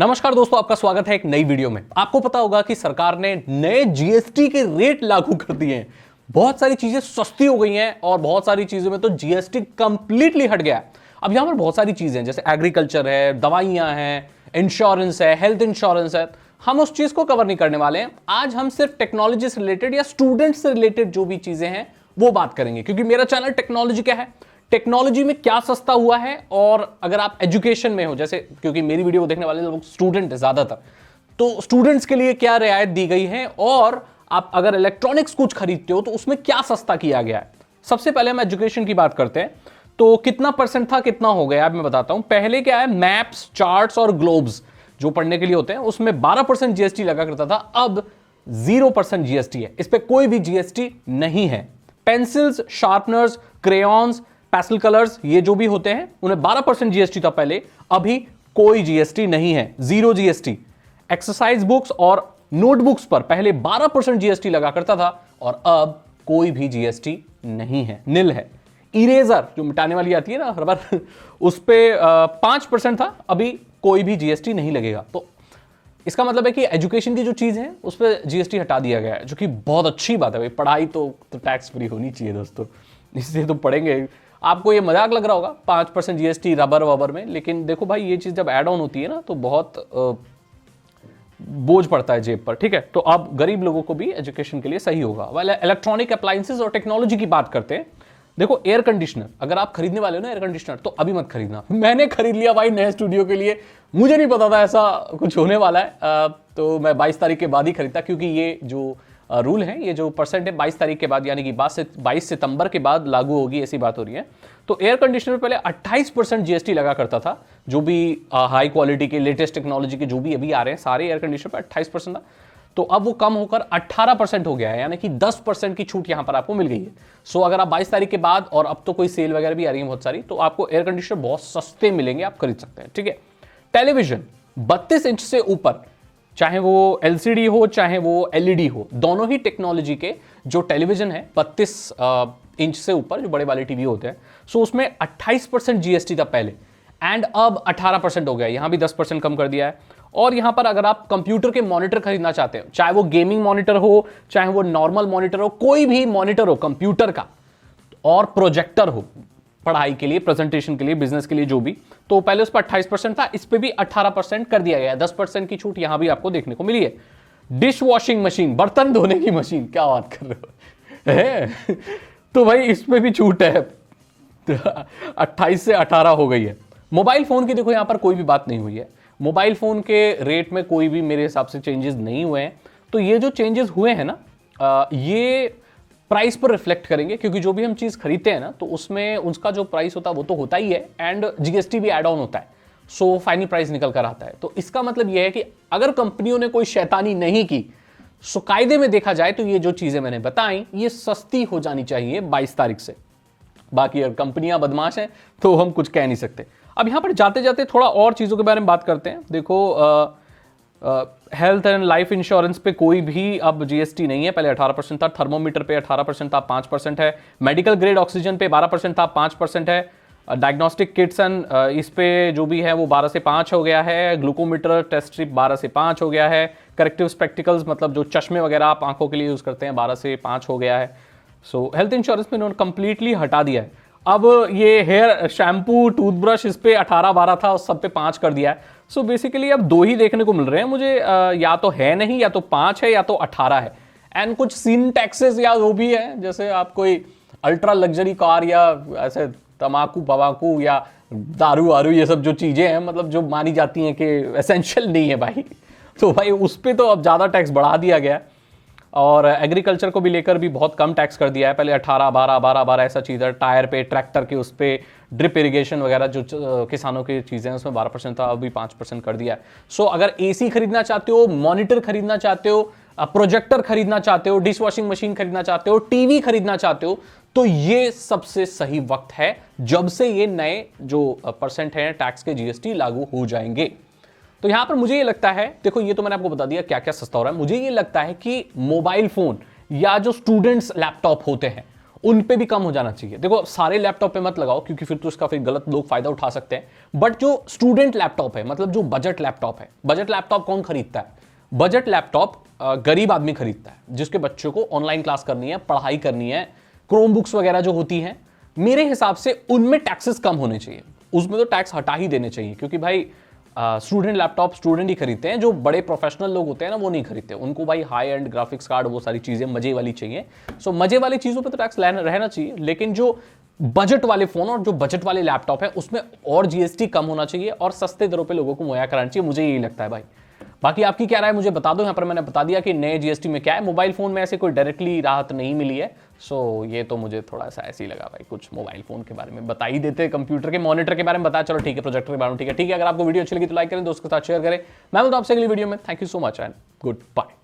नमस्कार दोस्तों, आपका स्वागत है एक नई वीडियो में। आपको पता होगा कि सरकार ने नए जीएसटी के रेट लागू कर दिए हैं। बहुत सारी चीजें सस्ती हो गई हैं और बहुत सारी चीजों में तो जीएसटी कंप्लीटली हट गया है। अब यहां पर बहुत सारी चीजें हैं, जैसे एग्रीकल्चर है, दवाइयां हैं, इंश्योरेंस है, हेल्थ इंश्योरेंस है। हम उस चीज को कवर नहीं करने वाले हैं। आज हम सिर्फ टेक्नोलॉजी से रिलेटेड या स्टूडेंट से रिलेटेड जो भी चीजें हैं वो बात करेंगे, क्योंकि मेरा चैनल टेक्नोलॉजी क्या है, टेक्नोलॉजी में क्या सस्ता हुआ है। और अगर आप एजुकेशन में हो, जैसे क्योंकि मेरी वीडियो को देखने वाले लोग स्टूडेंट है ज्यादातर, तो स्टूडेंट्स के लिए क्या रियायत दी गई है, और आप अगर इलेक्ट्रॉनिक्स कुछ खरीदते हो तो उसमें क्या सस्ता किया गया है। सबसे पहले हम एजुकेशन की बात करते हैं, तो कितना परसेंट था कितना हो गया अब मैं बताता हूं। पहले क्या है, मैप्स, चार्ट्स और ग्लोब्स जो पढ़ने के लिए होते हैं उसमें 12% जीएसटी लगा करता था, अब 0% जीएसटी है। इस पर कोई भी जीएसटी नहीं है। Pencils, sharpeners, crayons, pastel colours, ये जो भी होते हैं उन्हें 12% जीएसटी था पहले, अभी कोई जीएसटी नहीं है, 0 जीएसटी। एक्सरसाइज बुक्स और नोटबुक्स पर पहले 12% जीएसटी लगा करता था और अब कोई भी जीएसटी नहीं है, निल है। इरेजर जो मिटाने वाली आती है ना रबर, उस पे 5% था, अभी कोई भी जीएसटी नहीं लगेगा। तो इसका मतलब है कि एजुकेशन की जो चीज है उस पर जीएसटी हटा दिया गया है, जो कि बहुत अच्छी बात है भाई। पढ़ाई तो टैक्स फ्री होनी चाहिए दोस्तों, इससे तो पढ़ेंगे। आपको ये मजाक लग रहा होगा 5% जीएसटी रबर वबर में, लेकिन देखो भाई ये चीज जब ऐड ऑन होती है ना तो बहुत बोझ पड़ता है जेब पर, ठीक है। तो अब गरीब लोगों को भी एजुकेशन के लिए सही होगा। वाले इलेक्ट्रॉनिक अप्लायंसेस और टेक्नोलॉजी की बात करते हैं। देखो एयर कंडीशनर, अगर आप खरीदने वाले हो ना एयर कंडीशनर, तो अभी मत खरीदना। मैंने खरीद लिया भाई नए स्टूडियो के लिए, मुझे नहीं पता था ऐसा कुछ होने वाला है। तो मैं 22 तारीख के बाद ही खरीदता, क्योंकि ये जो रूल है, ये जो परसेंट है 22 तारीख के बाद, यानी कि 22 सितंबर के बाद लागू होगी, ऐसी बात हो रही है। तो एयर कंडीशनर पहले 28% जीएसटी लगा करता था, जो भी हाई क्वालिटी के लेटेस्ट टेक्नोलॉजी के जो भी अभी आ रहे हैं सारे एयर कंडीशनर पर 28% था। तो अब वो कम होकर 18% हो गया है, यानी कि 10% की छूट यहां पर आपको मिल गई है। सो अगर आप 22 तारीख के बाद, और अब तो कोई सेल वगैरह भी आ रही है बहुत सारी, तो आपको एयर कंडीशनर बहुत सस्ते मिलेंगे, आप खरीद सकते हैं, ठीक है। टेलीविजन 32 इंच से ऊपर, चाहे वो एलसीडी हो चाहे वो एलईडी हो, दोनों ही टेक्नोलॉजी के जो टेलीविजन है 32 इंच से ऊपर जो बड़े वाले टीवी होते हैं, सो उसमें 28% जीएसटी था पहले, एंड अब 18% हो गया। यहां भी 10% कम कर दिया है। और यहां पर अगर आप कंप्यूटर के मॉनिटर खरीदना चाहते हो, चाहे वो गेमिंग मॉनिटर हो चाहे वो नॉर्मल मॉनिटर हो, कोई भी मॉनिटर हो कंप्यूटर का, और प्रोजेक्टर हो पढ़ाई के लिए, प्रेजेंटेशन के लिए, बिजनेस के लिए, जो भी, तो पहले उस पर 28% था, इस पे भी 18% कर दिया गया है। 10% की छूट यहां भी आपको देखने को मिली है। डिश वॉशिंग मशीन, बर्तन धोने की मशीन, क्या बात कर रहे हो है? तो भाई इस पे भी छूट है, 28 से 18 हो गई है। मोबाइल फोन की देखो यहां पर कोई भी बात नहीं हुई है। मोबाइल फोन के रेट में कोई भी मेरे हिसाब से चेंजेस नहीं हुए हैं। तो ये जो चेंजेस हुए हैं ना, ये प्राइस पर रिफ्लेक्ट करेंगे, क्योंकि जो भी हम चीज खरीदते हैं ना तो उसमें उसका जो प्राइस होता है वो तो होता ही है, एंड जीएसटी भी ऐड ऑन होता है, सो फाइनल प्राइस निकल कर आता है। तो इसका मतलब यह है कि अगर कंपनियों ने कोई शैतानी नहीं की, सो कायदे में देखा जाए तो ये जो चीजें मैंने बताई ये सस्ती हो जानी चाहिए 22 तारीख से। बाकी अगर कंपनियां बदमाश हैं तो हम कुछ कह नहीं सकते। अब यहां पर जाते जाते थोड़ा और चीजों के बारे में बात करते हैं। देखो हेल्थ एंड लाइफ इंश्योरेंस पे कोई भी अब जीएसटी नहीं है, पहले 18% था। थर्मोमीटर पे 18% था, 5% है। मेडिकल ग्रेड ऑक्सीजन पे 12% था, 5% है। डायग्नोस्टिक किट्स एंड इस पे जो भी है वो 12 से 5 हो गया है। ग्लूकोमीटर टेस्ट स्ट्रिप 12 से 5 हो गया है। करेक्टिव स्पेक्टिकल्स, मतलब जो चश्मे वगैरह आप आंखों के लिए यूज करते हैं, 12 से 5 हो गया है। सो हेल्थ इंश्योरेंस में इन्होंने कंप्लीटली हटा दिया है। अब ये हेयर शैम्पू, टूथब्रश, इस पे 18-12 था, उस सब पे 5 कर दिया है। सो बेसिकली अब 2 ही देखने को मिल रहे हैं मुझे, या तो है नहीं, या तो 5 है, या तो 18 है। एंड कुछ सीन टैक्सेस या वो भी है, जैसे आप कोई अल्ट्रा लग्जरी कार या ऐसे तमाकू पवाकू या दारू वारू, ये सब जो चीजें हैं, मतलब जो मानी जाती हैं कि एसेंशियल नहीं है भाई, तो भाई उस पर तो अब ज्यादा टैक्स बढ़ा दिया गया है। और एग्रीकल्चर को भी लेकर भी बहुत कम टैक्स कर दिया है। पहले 18-12 ऐसा चीज़ है। टायर पे, ट्रैक्टर के, उस पे ड्रिप इरिगेशन वगैरह जो किसानों की चीज़ें हैं उसमें 12% था, अभी 5% कर दिया है। सो अगर एसी खरीदना चाहते हो, मॉनिटर खरीदना चाहते हो, प्रोजेक्टर खरीदना चाहते हो, डिश वॉशिंग मशीन खरीदना चाहते हो, टीवी खरीदना चाहते हो, तो ये सबसे सही वक्त है जब से ये नए जो परसेंट है टैक्स के जीएसटी लागू हो जाएंगे। तो यहां पर मुझे ये लगता है, देखो ये तो मैंने आपको बता दिया क्या क्या सस्ता हो रहा है। मुझे ये लगता है कि मोबाइल फोन या जो स्टूडेंट्स लैपटॉप होते हैं उन पे भी कम हो जाना चाहिए। देखो सारे लैपटॉप पे मत लगाओ क्योंकि फिर तो उसका फिर गलत लोग फायदा उठा सकते हैं, बट जो स्टूडेंट लैपटॉप है, मतलब जो बजट लैपटॉप है, बजट लैपटॉप कौन खरीदता है? बजट लैपटॉप गरीब आदमी खरीदता है जिसके बच्चों को ऑनलाइन क्लास करनी है, पढ़ाई करनी है, क्रोम बुक्स वगैरह जो होती हैं, मेरे हिसाब से उनमें टैक्सेस कम होने चाहिए, उसमें तो टैक्स हटा ही देने चाहिए, क्योंकि भाई स्टूडेंट लैपटॉप स्टूडेंट ही खरीदते हैं, जो बड़े प्रोफेशनल लोग होते हैं ना वो नहीं खरीदते, उनको भाई हाई एंड ग्राफिक्स कार्ड वो सारी चीजें मजे वाली चाहिए। सो मजे वाली चीजों पे तो टैक्स रहना चाहिए, लेकिन जो बजट वाले फोन और जो बजट वाले लैपटॉप है उसमें और जीएसटी कम होना चाहिए और सस्ते दरों पे लोगों को मुहैया कराना चाहिए, मुझे यही लगता है भाई। बाकी आपकी क्या राय है मुझे बता दो। यहाँ पर मैंने बता दिया कि नए जीएसटी में क्या है। मोबाइल फोन में ऐसे कोई डायरेक्टली राहत नहीं मिली है, सो ये तो मुझे थोड़ा सा ऐसे ही लगा भाई, कुछ मोबाइल फोन के बारे में बता ही देते, कंप्यूटर के मॉनिटर के बारे में बताया, चलो ठीक है, प्रोजेक्टर के बारे में ठीक है। अगर आपको वीडियो अच्छी लगी तो लाइक करें, दोस्तों के साथ शेयर करें। मैं मिलता हूं आपसे अगली वीडियो में। Thank you so much and good bye.